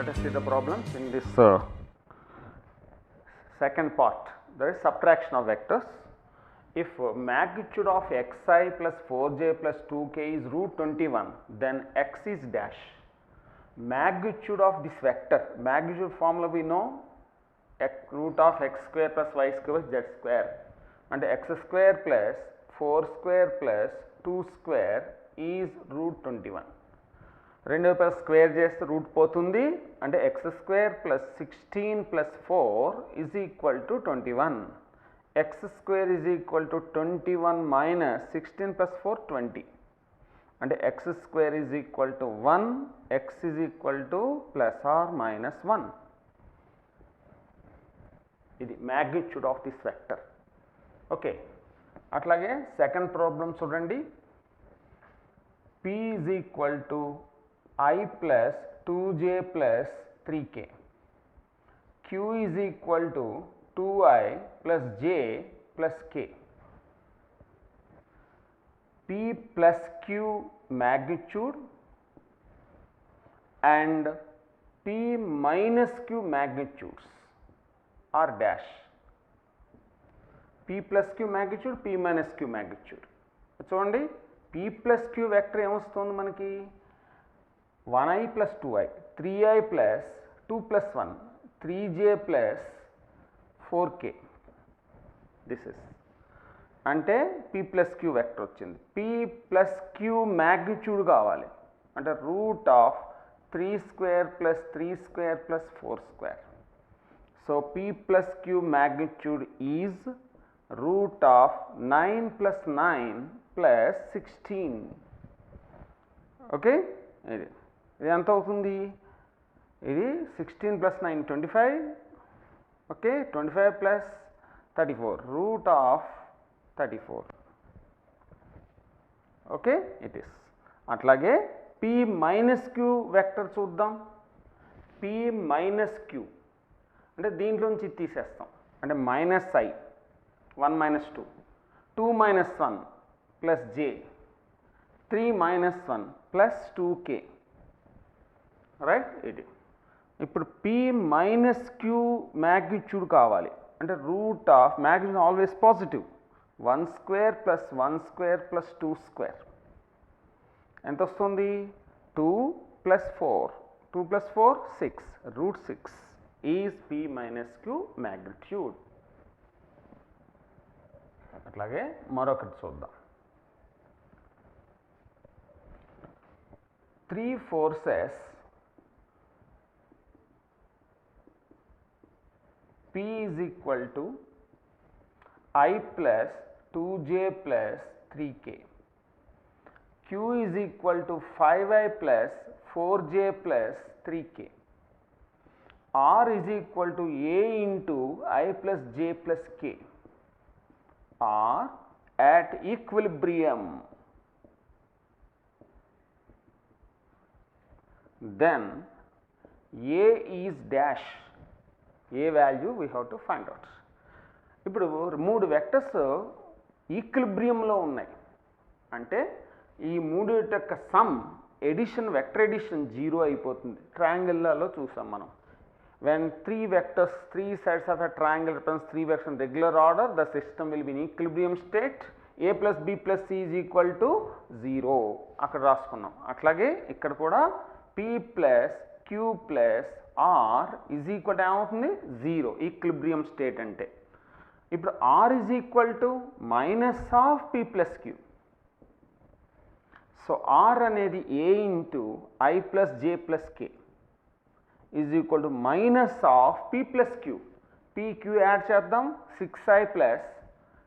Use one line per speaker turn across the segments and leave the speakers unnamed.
let us see the problems in this second part. There is subtraction of vectors. If magnitude of xi plus 4j plus 2k is root 21, then x is dash. Magnitude of this vector, magnitude formula we know, root of x square plus y square plus z square, and x square plus 4 square plus 2 square is root 21. రెండు వైపులా square చేస్తే root పోతుంది అంటే x square plus 16 plus 4 is equal to 21. X square is equal to 21 minus 16 plus 4 20 అంటే x square is equal to 1, x is equal to plus or minus 1. ఇది magnitude of this vector. Okay, అట్లాగే second problem చూడండి. P is equal to I plus 2j plus 3k. Q is equal to 2I plus j plus k. P plus Q magnitude and P minus Q magnitudes are dash. P plus Q magnitude, P minus Q magnitude. చూడండి, P plus Q vector ఏమొస్తుంది మనకి 1i plus 2i, 3i plus 2 plus 1, 3j plus 4k. This is అంటే P plus Q vector వచ్చింది. P plus Q magnitude కావాలి అంటే root of 3 square plus 3 square plus 4 square. So P plus Q magnitude is root of 9 plus 9 plus 16. Okay, ఇది ఎంత అవుతుంది? ఇది 16 plus 9 25. Okay, 25 plus 34 root of 34. Okay, it is. అట్లాగే P minus Q vector చూద్దాం. P minus Q అంటే దీంట్లోంచి తీసేస్తాం అంటే minus I, 1 minus 2, 2 minus 1 plus j, 3 minus 1 plus 2k. Right, ఇది. ఇప్పుడు P మైనస్ Q మ్యాగ్నిట్యూడ్ కావాలి అంటే root of magnitude always positive 1 square plus 1 square plus 2 square ఎంత వస్తుంది? 2 plus 4, 2 plus 4 6, root 6 is P minus Q magnitude. అట్లాగే మరొకటి చూద్దాం. 3 forces P is equal to I plus 2j plus 3k. Q is equal to 5I plus 4j plus 3k. R is equal to A into I plus j plus k. Are at equilibrium. Then A is dash. A value we have to find out. ఇప్పుడు మూడు vectors ఈక్విలిబ్రియంలో ఉన్నాయి అంటే ఈ మూడు యొక్క some edition, vector edition 0 అయిపోతుంది. ట్రయాంగిల్లో చూసాం మనం. when 3 vectors, 3 sides of a triangle represents 3 vectors in regular order, the system will be in equilibrium state. A plus B plus C is equal to 0 అక్కడ రాసుకున్నాం. అట్లాగే ఇక్కడ కూడా P plus Q plus R is equal to ఏమవుతుంది? 0 equilibrium state అంటే. ఇప్పుడు R is equal to minus of P plus Q. So R అనేది A into I plus J plus K is equal to minus of P plus Q. P Q add చేద్దాం 6I plus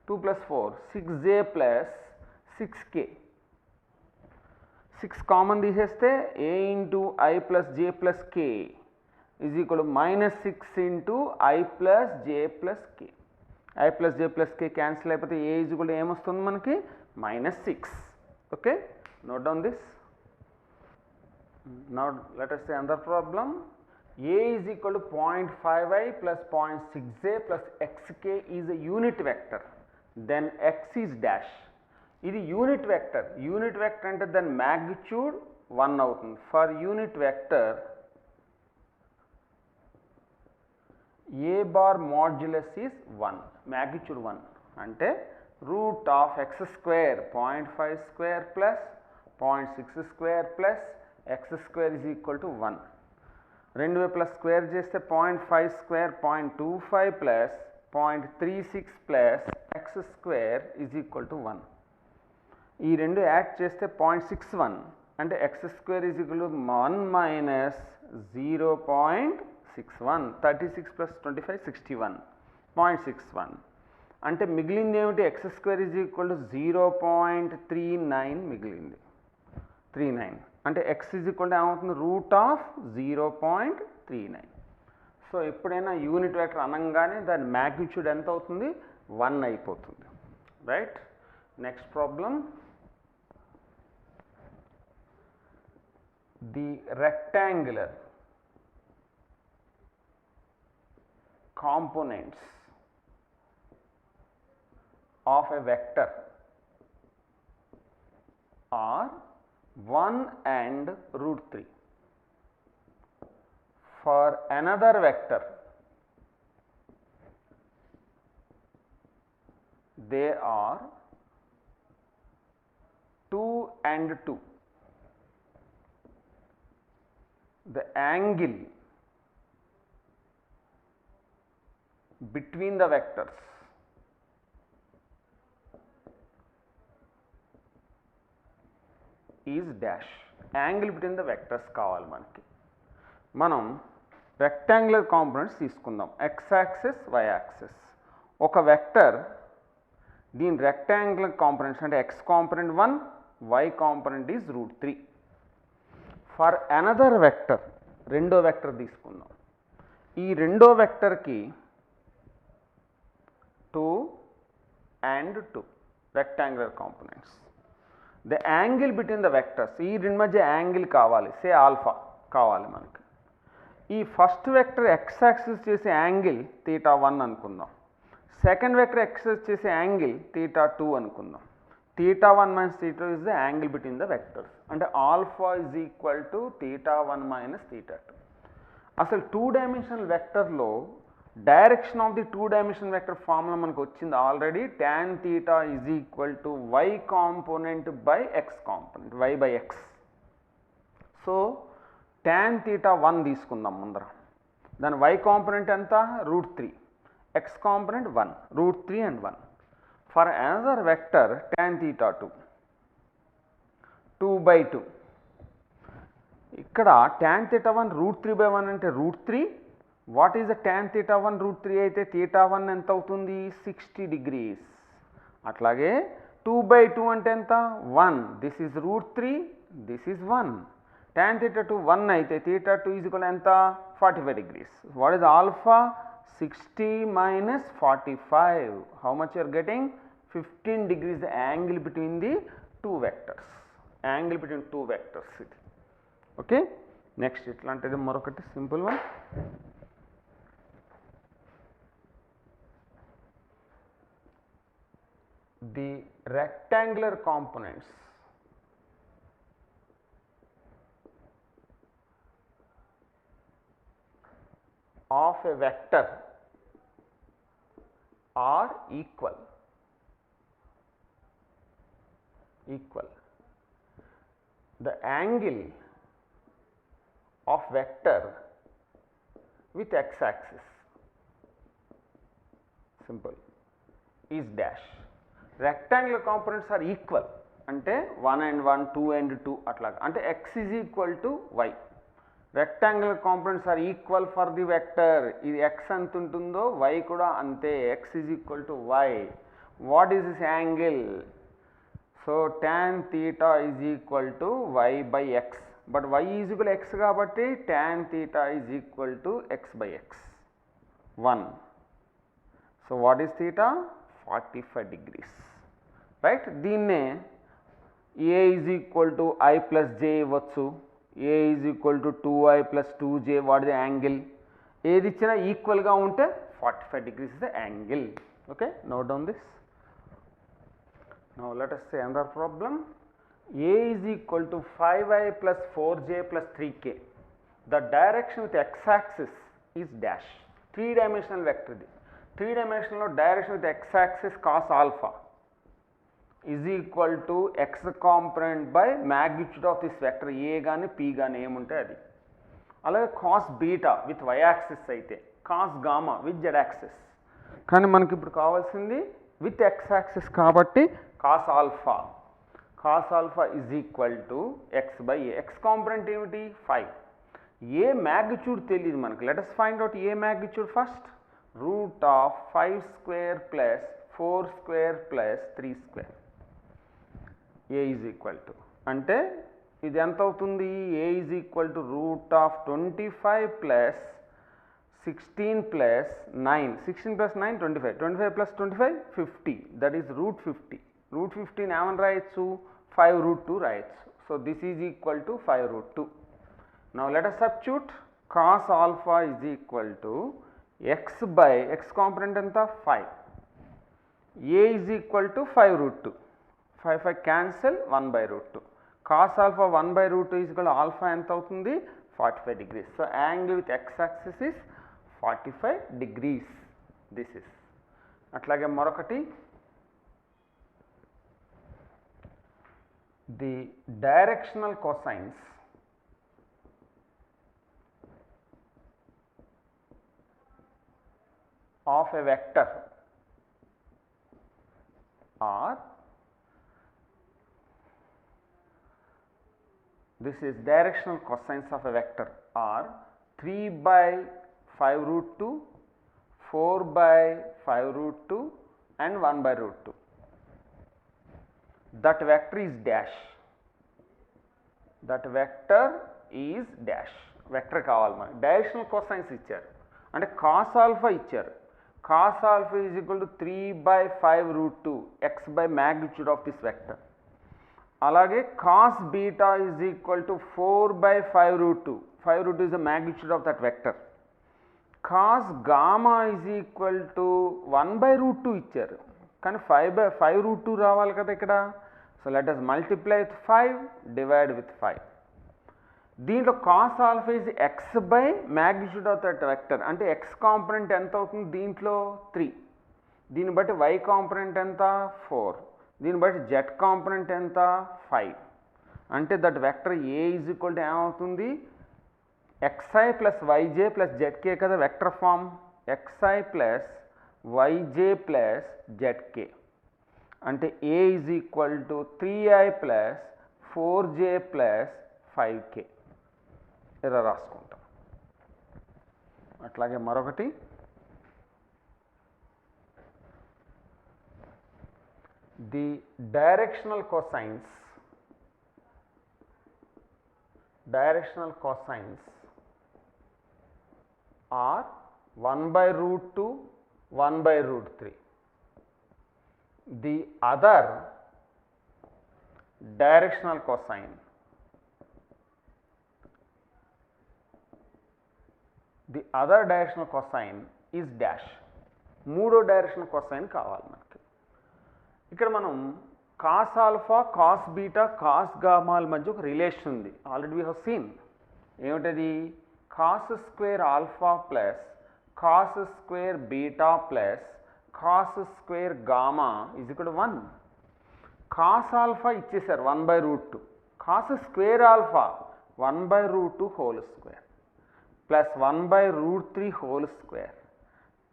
2 plus 4 6J plus 6K. 6 common తీసేస్తే A into I plus J plus K is equal to minus 6 into I plus J plus K. I plus J plus K cancel అయిపోతే A is equal to ఏమొస్తుంది మనకి? minus 6. Okay, note down this. Now let us say another problem. A is equal to 0.5I plus 0.6j plus xk is a unit vector. Then x is dash. ఇది unit vector. Unit vector అంటే దాని magnitude 1 అవుతుంది. For unit vector A bar modulus is 1, magnitude 1 అంటే root of x square 0.5 square plus 0.6 square plus x square is equal to 1. రెండు వైపుల square చేస్తే 0.5 square 0.25 plus 0.36 plus x square is equal to 1. ఈ రెండు add చేస్తే 0.61 అంటే x square is equal to 1 minus 0.61. 36 plus 25 61. 0.61 అంటే మిగిలింది ఏమిటి? x square is equal to 0.39 మిగిలింది. 39 అంటే x ఈజ్ ఈక్వల్ టు ఏమవుతుంది? Root of 0.39. సో ఎప్పుడైనా యూనిట్ వెక్టర్ అనగానే దాని మ్యాగ్నిట్యూడ్ ఎంత అవుతుంది? 1 అయిపోతుంది. Right. Next problem. The rectangular components of a vector are 1 and root 3. For another vector, they are 2 and 2. The angle between the vectors is dash. Angle between the vectors కావాలి మనకి. మనం rectangular components తీసుకుందాం, x axis y axis. ఒక vector దీని rectangular components అంటే x component 1, y component is root 3. For another vector, రెండో vector తీసుకుందాం. ఈ రెండో వెక్టర్కి 2 and 2 rectangular components. The angle between the vectors, ఈ రెండు మధ్య యాంగిల్ కావాలి, సే ఆల్ఫా కావాలి మనకి. ఈ ఫస్ట్ వెక్టర్ x యాక్సిస్ చేసే యాంగిల్ θ1 అనుకుందాం. సెకండ్ వెక్టర్ x చేసే యాంగిల్ θ2 అనుకుందాం. θ1 minus θ2 is the angle between the vectors. అంటే alpha is equal to θ1 minus θ2. అసలు 2 డైమెన్షనల్ వెక్టర్లో direction of the 2 dimensional vector formula మనకు వచ్చింది already. tan θ is equal to y component by x component, y by x. So tan θ1 తీసుకుందాం ముందర. దాని y component ఎంత? Root 3. x component 1, root 3 and 1. For another vector tan θ2 2 by 2. ఇక్కడ tan θ1 root 3 by 1 అంటే root 3. What is the tan θ1 root 3 అయితే θ1 ఎంత అవుతుంది? 60 degrees. అట్లాగే 2 బై 2 అంటే ఎంత? 1. This is root 3, this is 1. tan θ2 1 అయితే θ2 ఈజ్ ఈక్వల్ ఎంత? 45 degrees. What is alpha? 60 minus 45. How much you are getting? 15 degrees the angle between the two vectors. Angle between two vectors. Okay. Next, itlantidi marokati simple one. The rectangular components of a vector are equal. The angle of vector with x axis, simple, is dash. Rectangular components are equal అంటే 1 and 1, 2 and 2 అట్లాగా. అంటే x is equal to y. Rectangular components are equal for the vector. ఇది x ఎంత ఉంటుందో y కూడా అంతే. x is equal to y. What is this angle? So tan theta is equal to y by x. But y is equal to x కాబట్టి tan theta is equal to x by x. 1. So what is theta? 45 degrees. Right? దీన్నే a is equal to I plus j ఇవ్వచ్చు. a is equal to 2i plus 2j. what is the angle? ఏది ఇచ్చినా ఈక్వల్గా ఉంటే 45 degrees is the angle. Okay, note down this. Now let us say another problem. a is equal to 5i plus 4j plus 3k. The direction with x axis is dash. 3 dimensional vector ఇది. 3 డైమెన్షన్లో direction with x axis cos alpha is equal to x component by magnitude of this vector, a కానీ p కానీ ఏముంటే అది. అలాగే cos beta with y axis అయితే, cos gamma with z axis. కానీ మనకి ఇప్పుడు కావాల్సింది విత్ ఎక్స్ యాక్సిస్ కాబట్టి cos alpha. Cos alpha is equal to x by a. X component ఏమిటి? 5. ఏ మ్యాగ్నిట్యూడ్ తెలియదు మనకి. Let us find out a magnitude first. Root of 5 square plus 4 square plus 3 square. A is equal to అంటే ఇది ఎంత అవుతుంది? A is equal to root of 25 plus 16 plus 9. 16 plus 9 25. 25 plus 25 50. That is root 50. Root 50 ఏమని రాయొచ్చు? 5 root 2 రాయొచ్చు. So this is equal to 5 root 2. Now let us substitute. Cos alpha is equal to x by x component anta 5. A is equal to 5 root 2. 5 cancel 1 by root 2. Cos alpha 1 by root 2 is equal to alpha enta avutundi 45 degrees. So angle with x axis is 45 degrees. This is. Atlage marokati, the directional cosines of a vector are, this is directional cosines of a vector are 3 by 5 root 2, 4 by 5 root 2 and 1 by root 2. That vector is dash. That vector is dash. Vector కావాలి మనకి. Directional cosines ఇచ్చారు అంటే cos alpha ఇచ్చారు. Cos alpha is equal to 3 by 5 root 2 x by magnitude of this vector. అలాగే cos beta is equal to 4 by 5 root 2. 5 root 2 is the magnitude of that vector. Cos gamma is equal to 1 by root 2 ఇచ్చారు కానీ 5 by 5 root 2 రావాలి కదా ఇక్కడ. So let us multiply with 5, divide with 5. దీంట్లో cos alpha is X by magnitude of that vector అంటే X component ఎంత అవుతుంది దీంట్లో? 3. దీన్ని బట్టి వై కాంపొనెంట్ ఎంత? 4. దీన్ని బట్టి జెడ్ కాంపొనెంట్ ఎంత? 5. అంటే that vector a is equal to ఏమవుతుంది? X i plus y j plus z k కదా vector form. X i plus y j plus z k అంటే a is equal to 3i plus 4j plus 5k. ఇలా రాసుకుంటాం. అట్లాగే మరొకటి, the directional cosines are 1 by root 2, 1 by root 3. The other directional cosine is dash. మూడో directional cosine కావాలి మనకి. ఇక్కడ మనం cos alpha, cos beta, cos గామాల మధ్య ఒక రిలేషన్ ఉంది. Already we have seen. ఏమిటది? Cos square alpha plus cos square beta plus cos square gamma is equal to 1. Cos alpha ఇచ్చేసారు 1 by root 2. Cos square alpha 1 by root 2 whole square plus 1 by root 3 whole square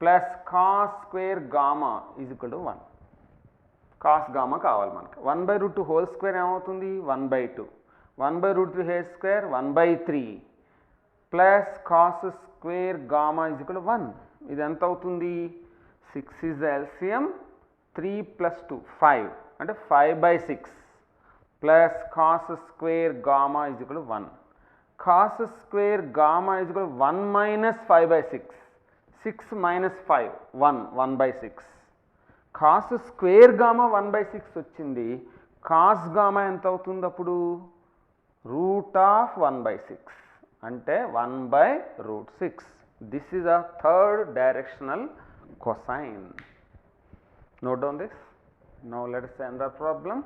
plus cos square gamma is equal to 1. Cos gamma కావాలి మనకి. 1 by root 2 whole square ఏమవుతుంది? 1 by 2. 1 by root 3 whole square 1 by 3 plus cos square gamma is equal to 1. ఇది ఎంత అవుతుంది? 6 is LCM. 3 plus 2 5 అంటే 5 by 6 plus cos square gamma is equal to 1. Cos square gamma is equal to 1 minus 5 by 6. 6 minus 5 1 by 6. Cos square gamma 1 by 6 వచ్చింది. Cos gamma ఎంత అవుతుంది అప్పుడు? Root of 1 by 6 అంటే 1 by root 6. This is a third directional cosine. Note down this. Now let us say another problem.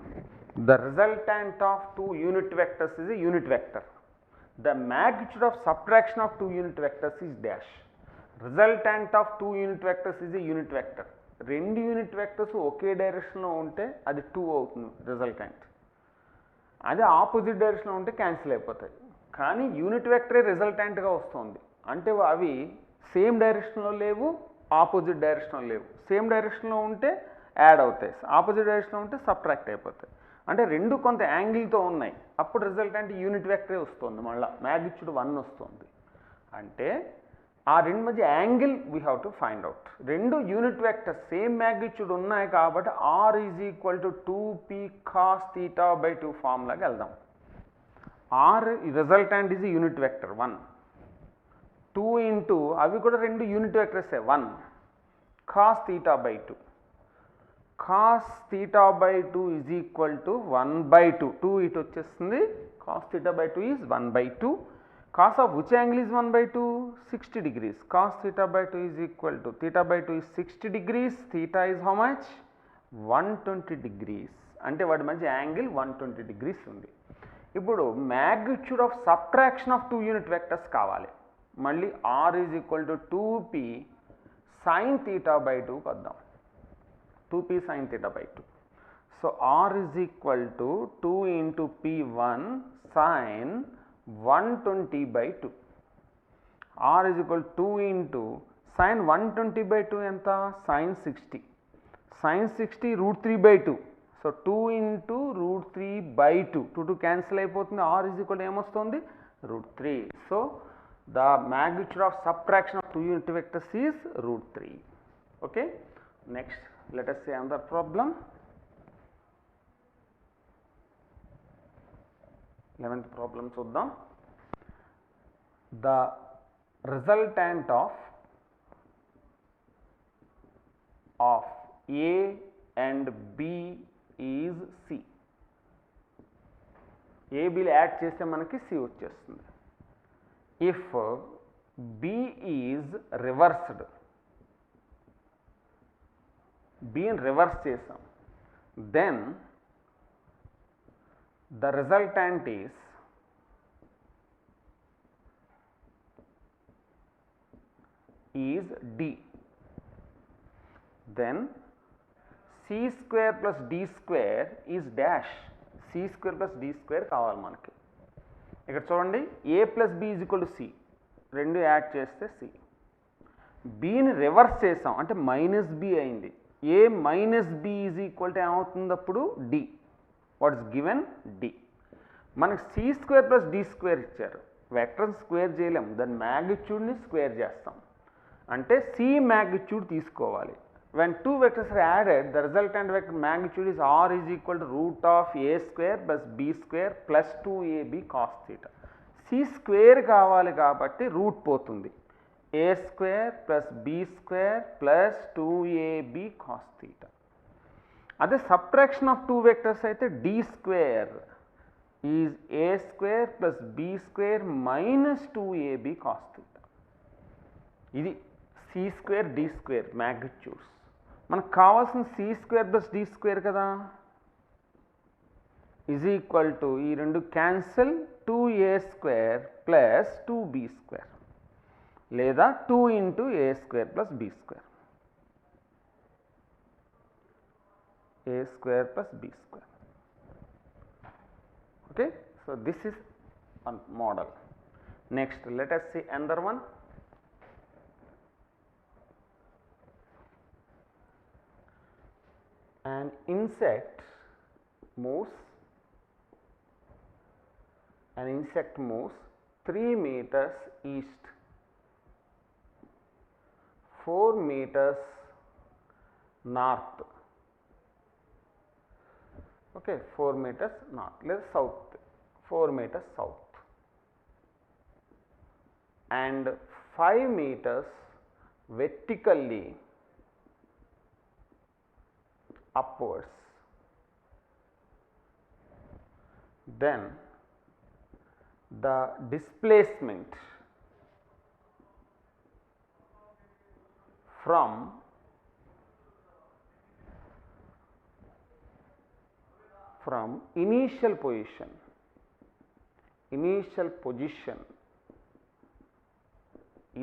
The resultant of two unit vectors is a unit vector. The magnitude of subtraction of two unit vectors is dash. Resultant of 2 unit vectors is a unit vector. 2 unit vectors ఒకే డైరెక్షన్లో ఉంటే అది 2 అవుతుంది resultant. అదే opposite డైరెక్షన్లో ఉంటే cancel అయిపోతాయి. కానీ యూనిట్ వెక్టరే రిజల్టాంట్గా వస్తుంది అంటే అవి సేమ్ డైరెక్షన్లో లేవు, ఆపోజిట్ డైరెక్షన్లో లేవు. సేమ్ డైరెక్షన్లో ఉంటే యాడ్ అవుతాయి, ఆపోజిట్ డైరెక్షన్లో ఉంటే సబ్ట్రాక్ట్ అయిపోతాయి. అంటే రెండు కొంత యాంగిల్తో ఉన్నాయి, అప్పుడు రిజల్టాంట్ యూనిట్ వెక్టరే వస్తుంది, మళ్ళీ మ్యాగ్నిట్యూడ్ 1 వస్తుంది. అంటే ఆ రెండు మధ్య angle we have to find out. రెండు యూనిట్ వెక్టర్ సేమ్ మ్యాగ్నిట్యూడ్ ఉన్నాయి కాబట్టి r is equal to 2p cos θ/2 ఫార్ములాకి వెళ్దాం. R resultant is unit vector 1, 2 into అవి కూడా రెండు యూనిట్ వెక్టర్సే 1 cos θ/2. cos θ/2 is equal to 1/2. 2 ఇటు వచ్చేస్తుంది, cos θ/2 is 1/2. cos of which angle is 1/2? 60 degrees. cos θ/2 is equal to θ/2 is 60 degrees. Theta is how much? 120 degrees. అంటే వాటి మధ్య angle 120 degrees ఉంది. ఇప్పుడు magnitude of subtraction of 2 unit vectors కావాలి. మళ్ళీ r is equal to 2p sin θ/2 వద్దాం. 2p sin θ/2. So r is equal to 2 into p1 sin 120/2. r is equal to 2 into sin 120/2 ఎంత? sin 60. sin 60 √3/2. So 2 into √3/2. 2 cancel అయిపోతుంది. r is equal to ఏమొస్తుంది? √3. So the magnitude of subtraction of 2 unit vectors is √3. Okay. Next, let us see another problem. 11th problem చూద్దాం. The resultant of A and B is C. A, B add చేస్తే మనకి C వచ్చేస్తుంది. If B is reversed, B ని reverse చేసాం, then the resultant is D. Then C square plus D square is dash. C square plus D square కావాలి మనకి. ఇక్కడ చూడండి, A plus B is equal to C. రెండు add చేస్తే C. Bని reverse చేసాం అంటే మైనస్ B అయింది. A minus B is equal to ఏమవుతుంది అప్పుడు? D. What is given? D. మనకి C square plus D square ఇచ్చారు. వెక్టర్ని స్క్వేర్ చేయలేము, దాని మ్యాగ్నిట్యూడ్ని స్క్వేర్ చేస్తాం. అంటే C మ్యాగ్నిట్యూడ్ తీసుకోవాలి. when two vectors are added, the resultant vector magnitude is r is equal to root of a square plus b square plus 2ab cos theta. C square కావాలి కాబట్టి route పోతుంది. a square plus b square plus 2ab cos theta. అదే subtraction of two vectors అయితే d square is a square plus b square minus 2ab cos theta. ఇది c square d square magnitudes. మనకు కావాల్సిన c square plus d square కదా, is equal to ఈ రెండు cancel 2a square plus 2b square లేదా 2 into a square plus b square, a square plus b square. Okay, so this is one model. Next, let us see another one. An insect moves 3 meters east, 4 meters north. Okay, 4 meters north, let's south, 4 meters south, and 5 meters vertically upwards. Then the displacement from initial position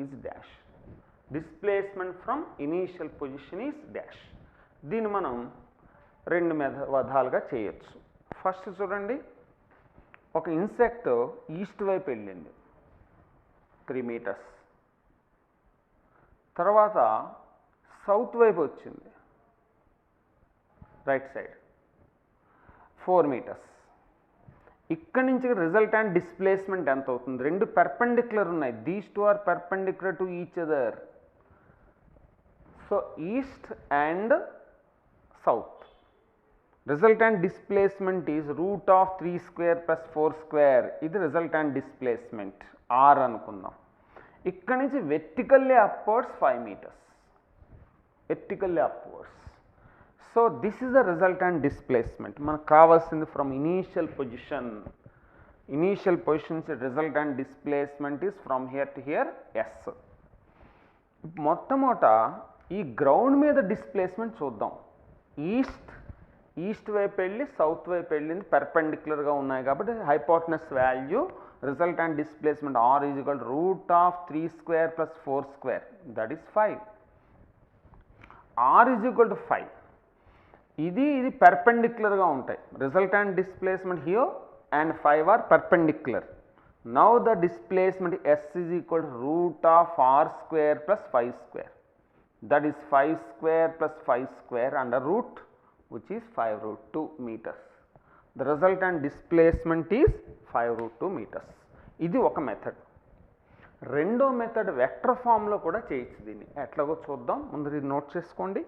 is dash. Displacement from initial position is dash. దీన్ని మనం రెండు విధాలుగా చేయొచ్చు. First చూడండి, ఒక insect east వైపు వెళ్ళింది 3 meters, తర్వాత సౌత్ వైపు వచ్చింది రైట్ సైడ్ 4 meters. ఇక్కడ నుంచి రిజల్టాంట్ డిస్ప్లేస్మెంట్ ఎంత అవుతుంది? రెండు పెర్పెండిక్యులర్ ఉన్నాయి, these two are perpendicular to each other. So east and south, resultant displacement is √3² + 4². ఇది రిజల్టాంట్ డిస్ప్లేస్మెంట్ R అనుకుందాం. ఇక్కడ నుంచి vertically upwards 5 meters, vertically upwards. So this is the resultant displacement. మనకు కావాల్సింది from initial position. Initial positions resultant displacement is from here to here S. మొట్టమొదట ఈ ground మీద displacement చూద్దాం. ఈస్ట్ వైపు వెళ్ళి సౌత్ వైపు వెళ్ళింది, పెర్పెండిక్యులర్గా ఉన్నాయి కాబట్టి hypotenuse value resultant displacement R is equal to √3² + 4², that is 5. R is equal to 5. ఇది పెర్పెండిక్యులర్గా ఉంటాయి. Resultant displacement here and 5 are perpendicular. Now the displacement S is equal to √R² + 5², that is 5² + 5² under root, which is 5√2 meters. The resultant displacement is 5√2 meters. ఇది ఒక method. రెండో method vector ఫామ్లో కూడా చేయొచ్చు. దీన్ని ఎట్లాగో చూద్దాం. ముందు ఇది నోట్ చేసుకోండి.